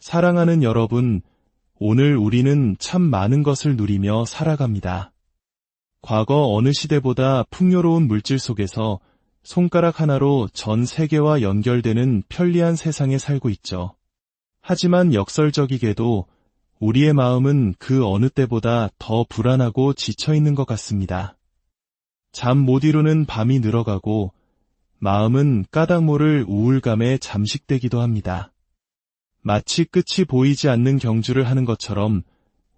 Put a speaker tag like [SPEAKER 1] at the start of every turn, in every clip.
[SPEAKER 1] 사랑하는 여러분, 오늘 우리는 참 많은 것을 누리며 살아갑니다. 과거 어느 시대보다 풍요로운 물질 속에서 손가락 하나로 전 세계와 연결되는 편리한 세상에 살고 있죠. 하지만 역설적이게도 우리의 마음은 그 어느 때보다 더 불안하고 지쳐있는 것 같습니다. 잠 못 이루는 밤이 늘어가고 마음은 까닭 모를 우울감에 잠식되기도 합니다. 마치 끝이 보이지 않는 경주를 하는 것처럼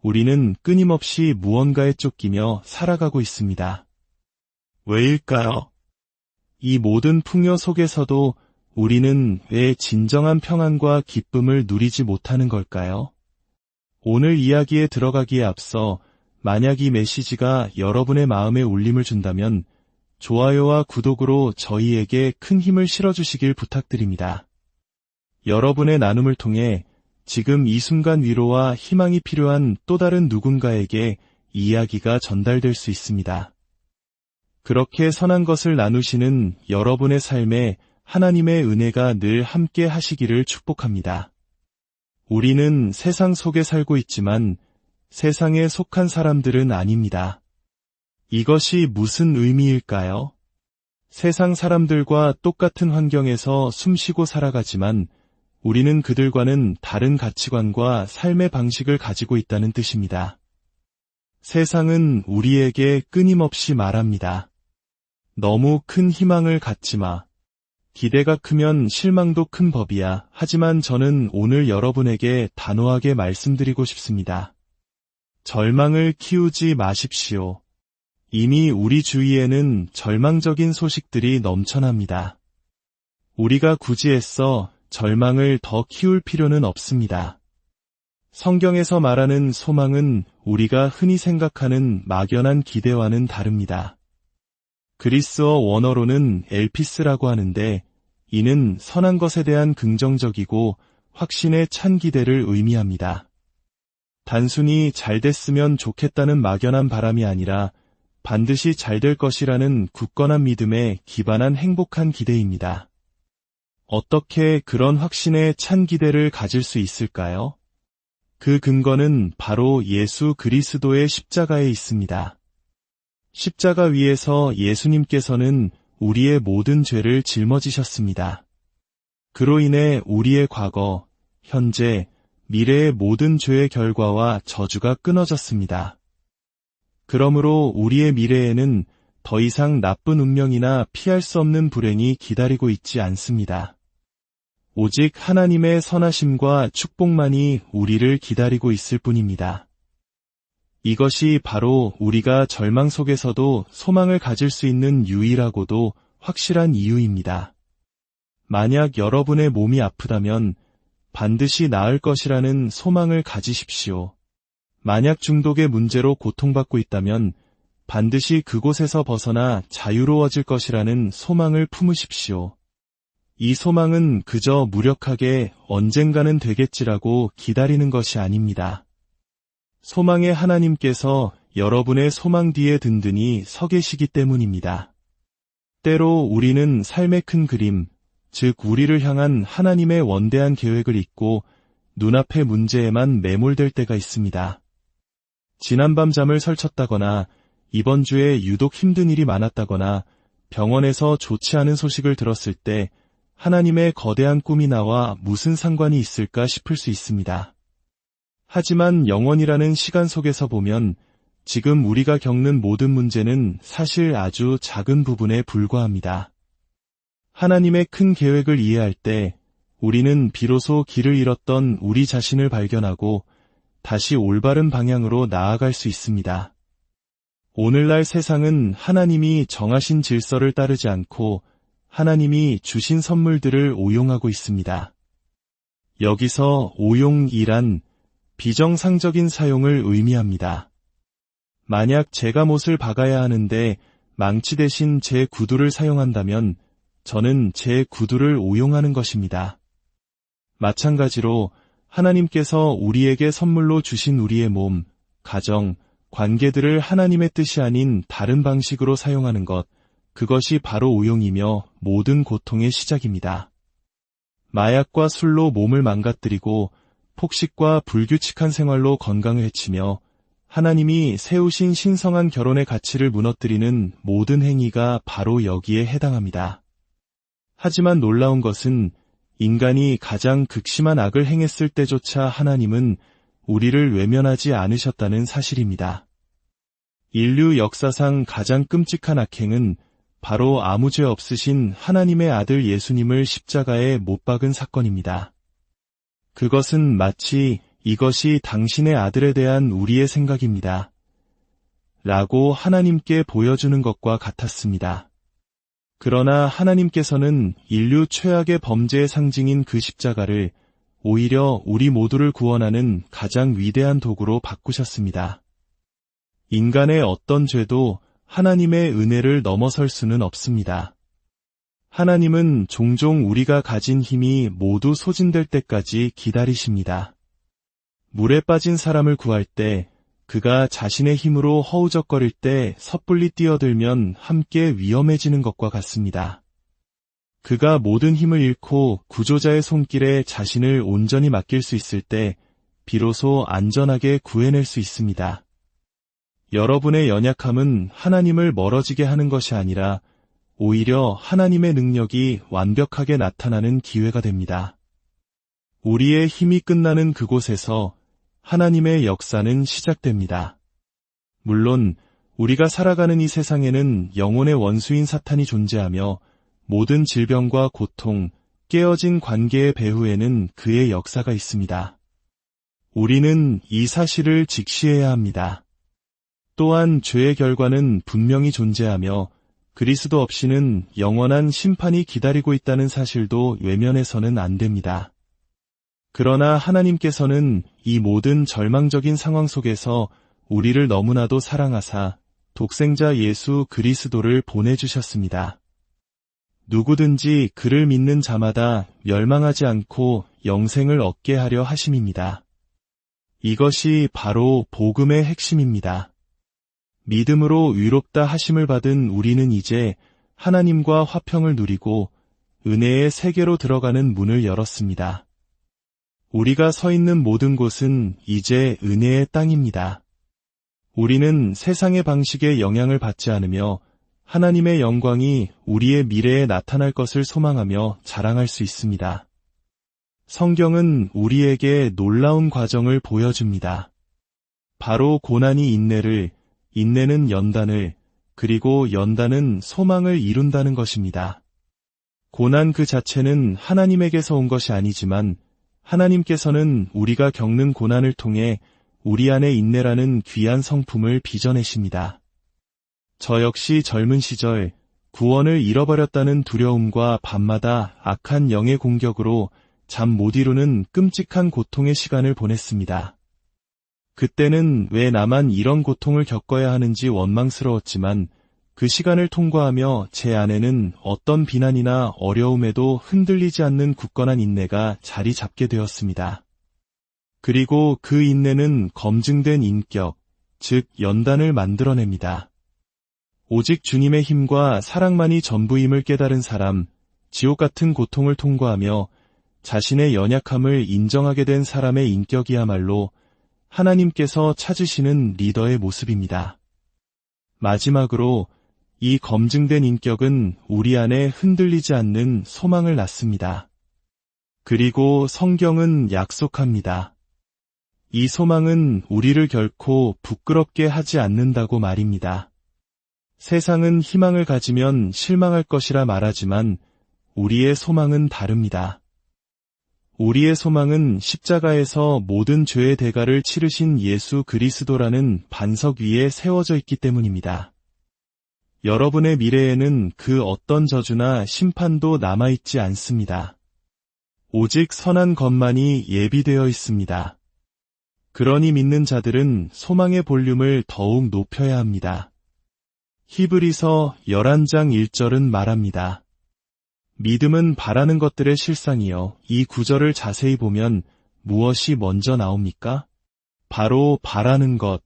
[SPEAKER 1] 우리는 끊임없이 무언가에 쫓기며 살아가고 있습니다. 왜일까요? 이 모든 풍요 속에서도 우리는 왜 진정한 평안과 기쁨을 누리지 못하는 걸까요? 오늘 이야기에 들어가기에 앞서 만약 이 메시지가 여러분의 마음에 울림을 준다면 좋아요와 구독으로 저희에게 큰 힘을 실어주시길 부탁드립니다. 여러분의 나눔을 통해 지금 이 순간 위로와 희망이 필요한 또 다른 누군가에게 이야기가 전달될 수 있습니다. 그렇게 선한 것을 나누시는 여러분의 삶에 하나님의 은혜가 늘 함께 하시기를 축복합니다. 우리는 세상 속에 살고 있지만 세상에 속한 사람들은 아닙니다. 이것이 무슨 의미일까요? 세상 사람들과 똑같은 환경에서 숨쉬고 살아가지만 우리는 그들과는 다른 가치관과 삶의 방식을 가지고 있다는 뜻입니다. 세상은 우리에게 끊임없이 말합니다. 너무 큰 희망을 갖지 마. 기대가 크면 실망도 큰 법이야. 하지만 저는 오늘 여러분에게 단호하게 말씀드리고 싶습니다. 절망을 키우지 마십시오. 이미 우리 주위에는 절망적인 소식들이 넘쳐납니다. 우리가 굳이 애써 절망을 더 키울 필요는 없습니다. 성경에서 말하는 소망은 우리가 흔히 생각하는 막연한 기대와는 다릅니다. 그리스어 원어로는 엘피스라고 하는데 이는 선한 것에 대한 긍정적이고 확신에 찬 기대를 의미합니다. 단순히 잘 됐으면 좋겠다는 막연한 바람이 아니라 반드시 잘 될 것이라는 굳건한 믿음에 기반한 행복한 기대입니다. 어떻게 그런 확신에 찬 기대를 가질 수 있을까요? 그 근거는 바로 예수 그리스도의 십자가에 있습니다. 십자가 위에서 예수님께서는 우리의 모든 죄를 짊어지셨습니다. 그로 인해 우리의 과거, 현재, 미래의 모든 죄의 결과와 저주가 끊어졌습니다. 그러므로 우리의 미래에는 더 이상 나쁜 운명이나 피할 수 없는 불행이 기다리고 있지 않습니다. 오직 하나님의 선하심과 축복만이 우리를 기다리고 있을 뿐입니다. 이것이 바로 우리가 절망 속에서도 소망을 가질 수 있는 유일하고도 확실한 이유입니다. 만약 여러분의 몸이 아프다면 반드시 나을 것이라는 소망을 가지십시오. 만약 중독의 문제로 고통받고 있다면 반드시 그곳에서 벗어나 자유로워질 것이라는 소망을 품으십시오. 이 소망은 그저 무력하게 언젠가는 되겠지라고 기다리는 것이 아닙니다. 소망의 하나님께서 여러분의 소망 뒤에 든든히 서 계시기 때문입니다. 때로 우리는 삶의 큰 그림, 즉 우리를 향한 하나님의 원대한 계획을 잊고 눈앞의 문제에만 매몰될 때가 있습니다. 지난밤 잠을 설쳤다거나 이번 주에 유독 힘든 일이 많았다거나 병원에서 좋지 않은 소식을 들었을 때 하나님의 거대한 꿈이 나와 무슨 상관이 있을까 싶을 수 있습니다. 하지만 영원이라는 시간 속에서 보면 지금 우리가 겪는 모든 문제는 사실 아주 작은 부분에 불과합니다. 하나님의 큰 계획을 이해할 때 우리는 비로소 길을 잃었던 우리 자신을 발견하고 다시 올바른 방향으로 나아갈 수 있습니다. 오늘날 세상은 하나님이 정하신 질서를 따르지 않고 하나님이 주신 선물들을 오용하고 있습니다. 여기서 오용이란 비정상적인 사용을 의미합니다. 만약 제가 못을 박아야 하는데 망치 대신 제 구두를 사용한다면 저는 제 구두를 오용하는 것입니다. 마찬가지로 하나님께서 우리에게 선물로 주신 우리의 몸, 가정, 관계들을 하나님의 뜻이 아닌 다른 방식으로 사용하는 것, 그것이 바로 오용이며 모든 고통의 시작입니다. 마약과 술로 몸을 망가뜨리고 폭식과 불규칙한 생활로 건강을 해치며 하나님이 세우신 신성한 결혼의 가치를 무너뜨리는 모든 행위가 바로 여기에 해당합니다. 하지만 놀라운 것은 인간이 가장 극심한 악을 행했을 때조차 하나님은 우리를 외면하지 않으셨다는 사실입니다. 인류 역사상 가장 끔찍한 악행은 바로 아무 죄 없으신 하나님의 아들 예수님을 십자가에 못 박은 사건입니다. 그것은 마치 이것이 당신의 아들에 대한 우리의 생각입니다. 라고 하나님께 보여주는 것과 같았습니다. 그러나 하나님께서는 인류 최악의 범죄의 상징인 그 십자가를 오히려 우리 모두를 구원하는 가장 위대한 도구로 바꾸셨습니다. 인간의 어떤 죄도 하나님의 은혜를 넘어설 수는 없습니다. 하나님은 종종 우리가 가진 힘이 모두 소진될 때까지 기다리십니다. 물에 빠진 사람을 구할 때 그가 자신의 힘으로 허우적거릴 때 섣불리 뛰어들면 함께 위험해지는 것과 같습니다. 그가 모든 힘을 잃고 구조자의 손길에 자신을 온전히 맡길 수 있을 때 비로소 안전하게 구해낼 수 있습니다. 여러분의 연약함은 하나님을 멀어지게 하는 것이 아니라 오히려 하나님의 능력이 완벽하게 나타나는 기회가 됩니다. 우리의 힘이 끝나는 그곳에서 하나님의 역사는 시작됩니다. 물론 우리가 살아가는 이 세상에는 영혼의 원수인 사탄이 존재하며 모든 질병과 고통, 깨어진 관계의 배후에는 그의 역사가 있습니다. 우리는 이 사실을 직시해야 합니다. 또한 죄의 결과는 분명히 존재하며 그리스도 없이는 영원한 심판이 기다리고 있다는 사실도 외면해서는 안 됩니다. 그러나 하나님께서는 이 모든 절망적인 상황 속에서 우리를 너무나도 사랑하사 독생자 예수 그리스도를 보내주셨습니다. 누구든지 그를 믿는 자마다 멸망하지 않고 영생을 얻게 하려 하심입니다. 이것이 바로 복음의 핵심입니다. 믿음으로 위롭다 하심을 받은 우리는 이제 하나님과 화평을 누리고 은혜의 세계로 들어가는 문을 열었습니다. 우리가 서 있는 모든 곳은 이제 은혜의 땅입니다. 우리는 세상의 방식에 영향을 받지 않으며 하나님의 영광이 우리의 미래에 나타날 것을 소망하며 자랑할 수 있습니다. 성경은 우리에게 놀라운 과정을 보여줍니다. 바로 고난이 인내를, 인내는 연단을, 그리고 연단은 소망을 이룬다는 것입니다. 고난 그 자체는 하나님에게서 온 것이 아니지만 하나님께서는 우리가 겪는 고난을 통해 우리 안에 인내라는 귀한 성품을 빚어내십니다. 저 역시 젊은 시절 구원을 잃어버렸다는 두려움과 밤마다 악한 영의 공격으로 잠 못 이루는 끔찍한 고통의 시간을 보냈습니다. 그때는 왜 나만 이런 고통을 겪어야 하는지 원망스러웠지만 그 시간을 통과하며 제 안에는 어떤 비난이나 어려움에도 흔들리지 않는 굳건한 인내가 자리 잡게 되었습니다. 그리고 그 인내는 검증된 인격, 즉 연단을 만들어냅니다. 오직 주님의 힘과 사랑만이 전부임을 깨달은 사람, 지옥 같은 고통을 통과하며 자신의 연약함을 인정하게 된 사람의 인격이야말로 하나님께서 찾으시는 리더의 모습입니다. 마지막으로 이 검증된 인격은 우리 안에 흔들리지 않는 소망을 낳습니다. 그리고 성경은 약속합니다. 이 소망은 우리를 결코 부끄럽게 하지 않는다고 말입니다. 세상은 희망을 가지면 실망할 것이라 말하지만 우리의 소망은 다릅니다. 우리의 소망은 십자가에서 모든 죄의 대가를 치르신 예수 그리스도라는 반석 위에 세워져 있기 때문입니다. 여러분의 미래에는 그 어떤 저주나 심판도 남아있지 않습니다. 오직 선한 것만이 예비되어 있습니다. 그러니 믿는 자들은 소망의 볼륨을 더욱 높여야 합니다. 히브리서 11장 1절은 말합니다. 믿음은 바라는 것들의 실상이요. 이 구절을 자세히 보면 무엇이 먼저 나옵니까? 바로 바라는 것,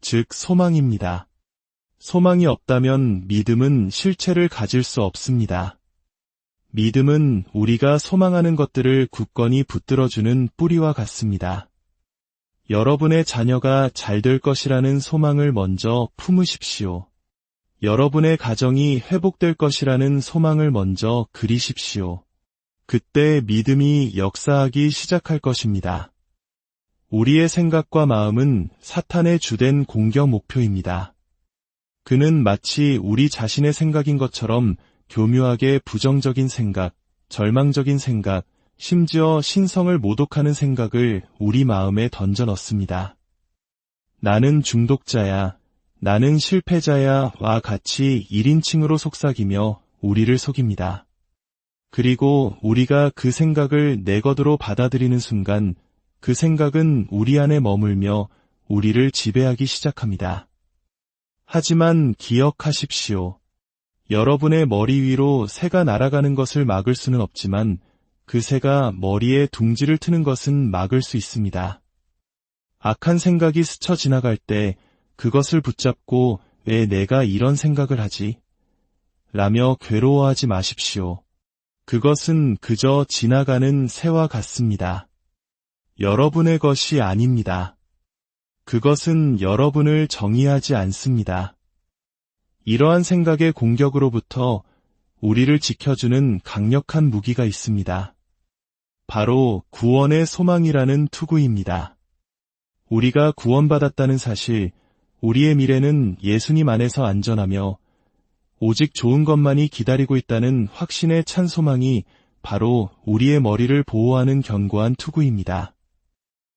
[SPEAKER 1] 즉 소망입니다. 소망이 없다면 믿음은 실체를 가질 수 없습니다. 믿음은 우리가 소망하는 것들을 굳건히 붙들어주는 뿌리와 같습니다. 여러분의 자녀가 잘 될 것이라는 소망을 먼저 품으십시오. 여러분의 가정이 회복될 것이라는 소망을 먼저 그리십시오. 그때 믿음이 역사하기 시작할 것입니다. 우리의 생각과 마음은 사탄의 주된 공격 목표입니다. 그는 마치 우리 자신의 생각인 것처럼 교묘하게 부정적인 생각, 절망적인 생각, 심지어 신성을 모독하는 생각을 우리 마음에 던져 넣습니다. 나는 중독자야, 나는 실패자야 와 같이 1인칭으로 속삭이며 우리를 속입니다. 그리고 우리가 그 생각을 내 것으로 받아들이는 순간 그 생각은 우리 안에 머물며 우리를 지배하기 시작합니다. 하지만 기억하십시오. 여러분의 머리 위로 새가 날아가는 것을 막을 수는 없지만 그 새가 머리에 둥지를 트는 것은 막을 수 있습니다. 악한 생각이 스쳐 지나갈 때 그것을 붙잡고 왜 내가 이런 생각을 하지? 라며 괴로워하지 마십시오. 그것은 그저 지나가는 새와 같습니다. 여러분의 것이 아닙니다. 그것은 여러분을 정의하지 않습니다. 이러한 생각의 공격으로부터 우리를 지켜주는 강력한 무기가 있습니다. 바로 구원의 소망이라는 투구입니다. 우리가 구원받았다는 사실, 우리의 미래는 예수님 안에서 안전하며 오직 좋은 것만이 기다리고 있다는 확신의 찬 소망이 바로 우리의 머리를 보호하는 견고한 투구입니다.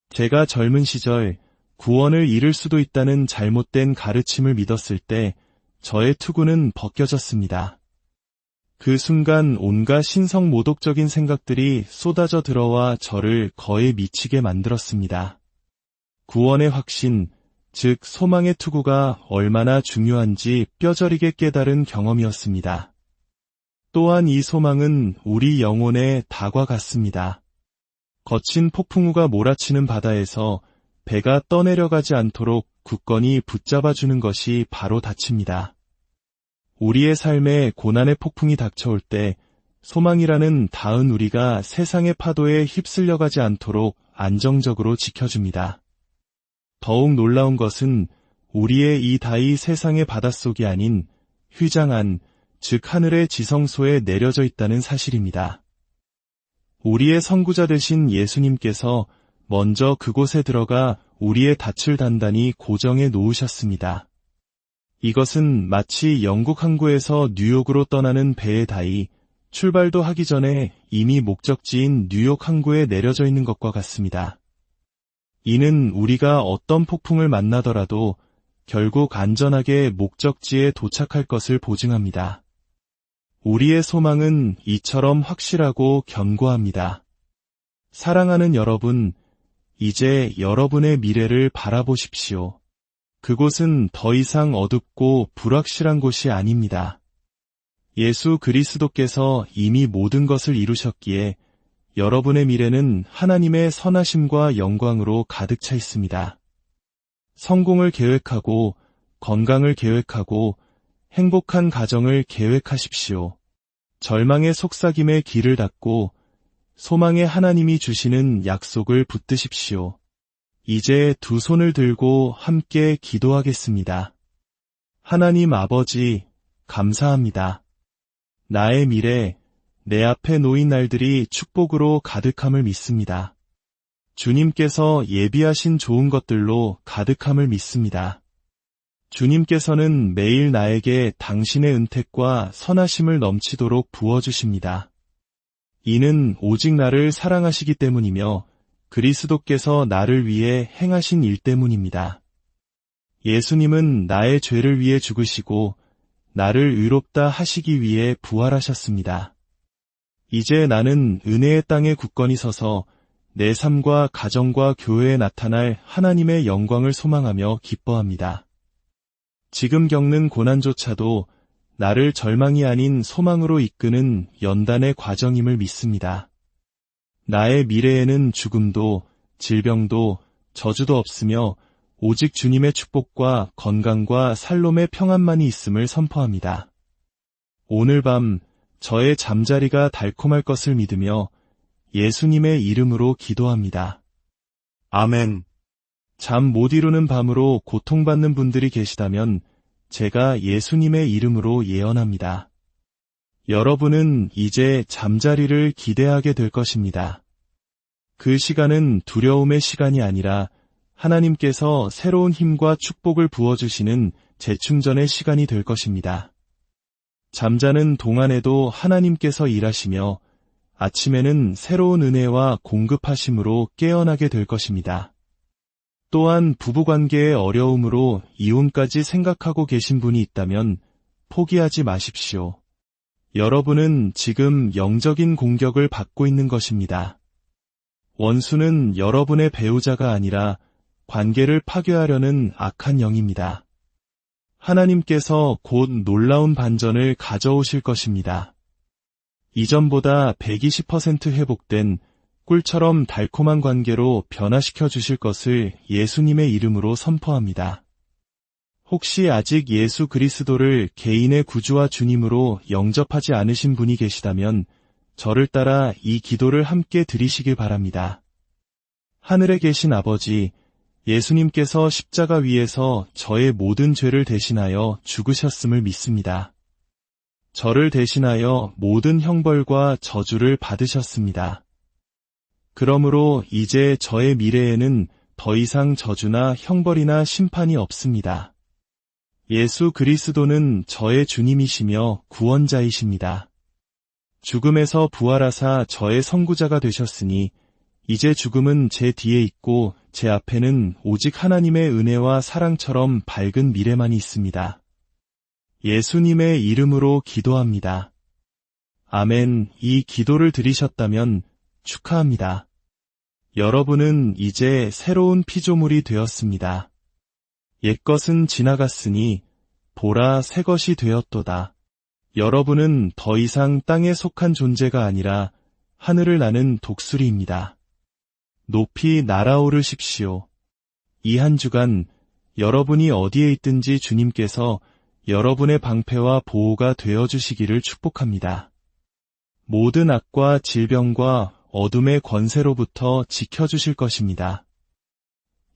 [SPEAKER 1] 제가 젊은 시절 구원을 잃을 수도 있다는 잘못된 가르침을 믿었을 때 저의 투구는 벗겨졌습니다. 그 순간 온갖 신성 모독적인 생각들이 쏟아져 들어와 저를 거에 미치게 만들었습니다. 구원의 확신, 즉 소망의 투구가 얼마나 중요한지 뼈저리게 깨달은 경험이었습니다. 또한 이 소망은 우리 영혼의 닭과 같습니다. 거친 폭풍우가 몰아치는 바다에서 배가 떠내려가지 않도록 굳건히 붙잡아주는 것이 바로 닻입니다. 우리의 삶에 고난의 폭풍이 닥쳐올 때 소망이라는 닿은 우리가 세상의 파도에 휩쓸려가지 않도록 안정적으로 지켜줍니다. 더욱 놀라운 것은 우리의 이 다이 세상의 바닷속이 아닌 휘장한, 즉 하늘의 지성소에 내려져 있다는 사실입니다. 우리의 선구자 되신 예수님께서 먼저 그곳에 들어가 우리의 닻을 단단히 고정해 놓으셨습니다. 이것은 마치 영국 항구에서 뉴욕으로 떠나는 배의 다이, 출발도 하기 전에 이미 목적지인 뉴욕 항구에 내려져 있는 것과 같습니다. 이는 우리가 어떤 폭풍을 만나더라도 결국 안전하게 목적지에 도착할 것을 보증합니다. 우리의 소망은 이처럼 확실하고 견고합니다. 사랑하는 여러분, 이제 여러분의 미래를 바라보십시오. 그곳은 더 이상 어둡고 불확실한 곳이 아닙니다. 예수 그리스도께서 이미 모든 것을 이루셨기에 여러분의 미래는 하나님의 선하심과 영광으로 가득 차 있습니다. 성공을 계획하고 건강을 계획하고 행복한 가정을 계획하십시오. 절망의 속삭임에 귀를 닫고 소망의 하나님이 주시는 약속을 붙드십시오. 이제 두 손을 들고 함께 기도하겠습니다. 하나님 아버지, 감사합니다. 나의 미래, 내 앞에 놓인 날들이 축복으로 가득함을 믿습니다. 주님께서 예비하신 좋은 것들로 가득함을 믿습니다. 주님께서는 매일 나에게 당신의 은택과 선하심을 넘치도록 부어주십니다. 이는 오직 나를 사랑하시기 때문이며 그리스도께서 나를 위해 행하신 일 때문입니다. 예수님은 나의 죄를 위해 죽으시고 나를 의롭다 하시기 위해 부활하셨습니다. 이제 나는 은혜의 땅에 굳건히 서서 내 삶과 가정과 교회에 나타날 하나님의 영광을 소망하며 기뻐합니다. 지금 겪는 고난조차도 나를 절망이 아닌 소망으로 이끄는 연단의 과정임을 믿습니다. 나의 미래에는 죽음도, 질병도, 저주도 없으며 오직 주님의 축복과 건강과 살롬의 평안만이 있음을 선포합니다. 오늘 밤 저의 잠자리가 달콤할 것을 믿으며 예수님의 이름으로 기도합니다.
[SPEAKER 2] 아멘.
[SPEAKER 1] 잠 못 이루는 밤으로 고통받는 분들이 계시다면 제가 예수님의 이름으로 예언합니다. 여러분은 이제 잠자리를 기대하게 될 것입니다. 그 시간은 두려움의 시간이 아니라 하나님께서 새로운 힘과 축복을 부어주시는 재충전의 시간이 될 것입니다. 잠자는 동안에도 하나님께서 일하시며 아침에는 새로운 은혜와 공급하심으로 깨어나게 될 것입니다. 또한 부부관계의 어려움으로 이혼까지 생각하고 계신 분이 있다면 포기하지 마십시오. 여러분은 지금 영적인 공격을 받고 있는 것입니다. 원수는 여러분의 배우자가 아니라 관계를 파괴하려는 악한 영입니다. 하나님께서 곧 놀라운 반전을 가져오실 것입니다. 이전보다 120% 회복된 꿀처럼 달콤한 관계로 변화시켜 주실 것을 예수님의 이름으로 선포합니다. 혹시 아직 예수 그리스도를 개인의 구주와 주님으로 영접하지 않으신 분이 계시다면 저를 따라 이 기도를 함께 드리시길 바랍니다. 하늘에 계신 아버지, 예수님께서 십자가 위에서 저의 모든 죄를 대신하여 죽으셨음을 믿습니다. 저를 대신하여 모든 형벌과 저주를 받으셨습니다. 그러므로 이제 저의 미래에는 더 이상 저주나 형벌이나 심판이 없습니다. 예수 그리스도는 저의 주님이시며 구원자이십니다. 죽음에서 부활하사 저의 선구자가 되셨으니 이제 죽음은 제 뒤에 있고 제 앞에는 오직 하나님의 은혜와 사랑처럼 밝은 미래만이 있습니다. 예수님의 이름으로 기도합니다. 아멘. 이 기도를 드리셨다면 축하합니다. 여러분은 이제 새로운 피조물이 되었습니다. 옛것은 지나갔으니 보라 새 것이 되었도다. 여러분은 더 이상 땅에 속한 존재가 아니라 하늘을 나는 독수리입니다. 높이 날아오르십시오. 이 한 주간 여러분이 어디에 있든지 주님께서 여러분의 방패와 보호가 되어주시기를 축복합니다. 모든 악과 질병과 어둠의 권세로부터 지켜주실 것입니다.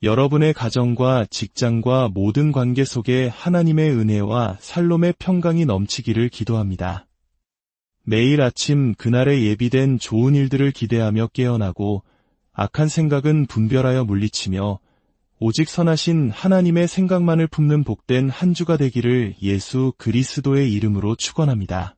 [SPEAKER 1] 여러분의 가정과 직장과 모든 관계 속에 하나님의 은혜와 살롬의 평강이 넘치기를 기도합니다. 매일 아침 그날에 예비된 좋은 일들을 기대하며 깨어나고 악한 생각은 분별하여 물리치며 오직 선하신 하나님의 생각만을 품는 복된 한 주가 되기를 예수 그리스도의 이름으로 축원합니다.